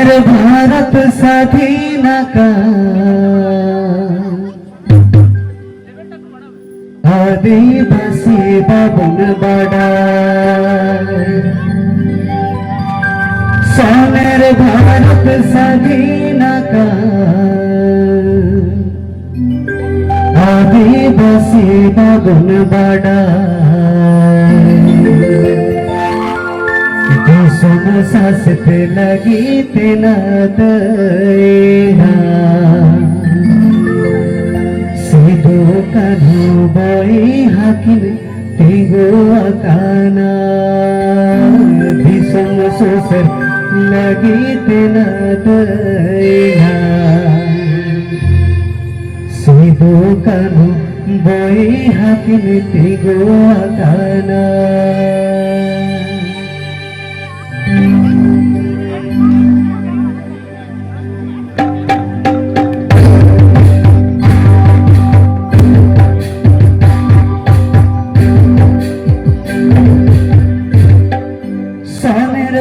भारत स्वाधीन का आदिवासी बबन बड़ा सोनेर भारत स्वाधीन का आदिवासी बबन बड़ा शासित लगी तेना दया सीधो कन्हु बोई हाकिन तिगो अकाना भीषण सुसर लगी तेना दया सीधो कन्हु बोई हाकिन तिगो अकाना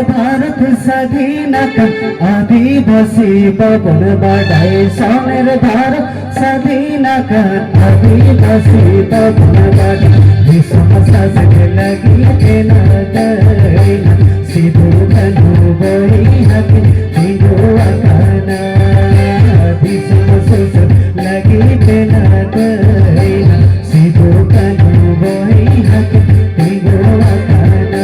भारत स्वाधीन का आदिवासी बबन बढ़ाए सोनेर भारत स्वाधीन का आदिवासी बबन बढ़ाए विश्व शासित लगी तेना दया सीधो कन्हु बोई हाकिन तिगो अकाना विश्व शासित लगी तेना दया सीधो कन्हु बोई हाकिन तिगो अकाना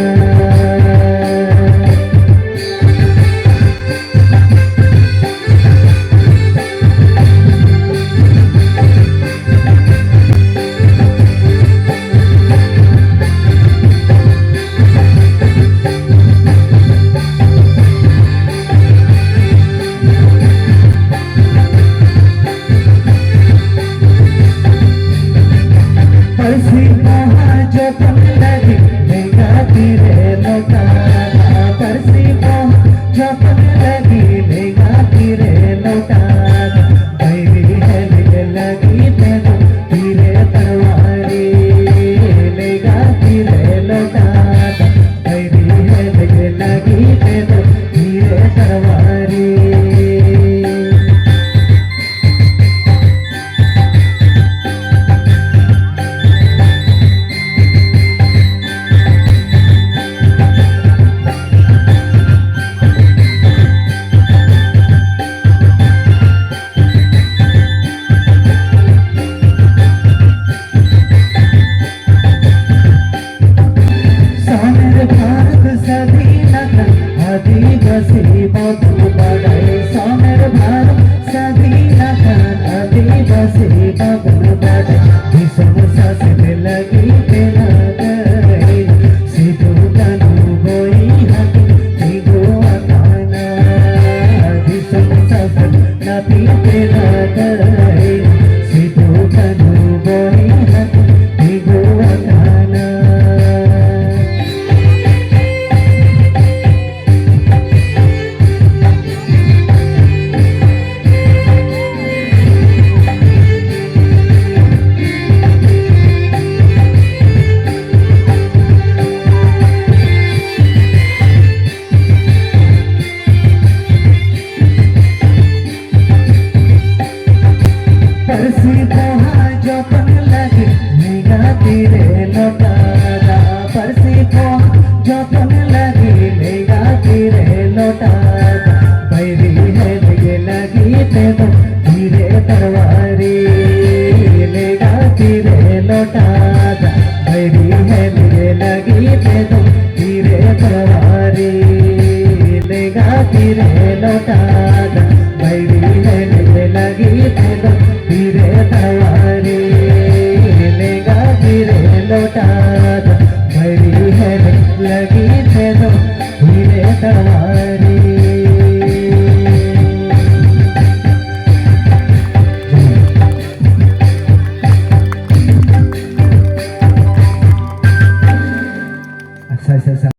आदिवासी बबन बढ़ाए सोनेर भारत स्वाधीन का आदिवासी बबन बढ़ाए भीषण शासित लगी तेना दया सीधो कन्हु बोई हाकिन तिगो अकाना भीषण शासित लगी तेना दया सीधो कन्हु बोई हाकिन तिगो अकाना जपन लगी लेगा तेरे लौटा बैरी है लगी ते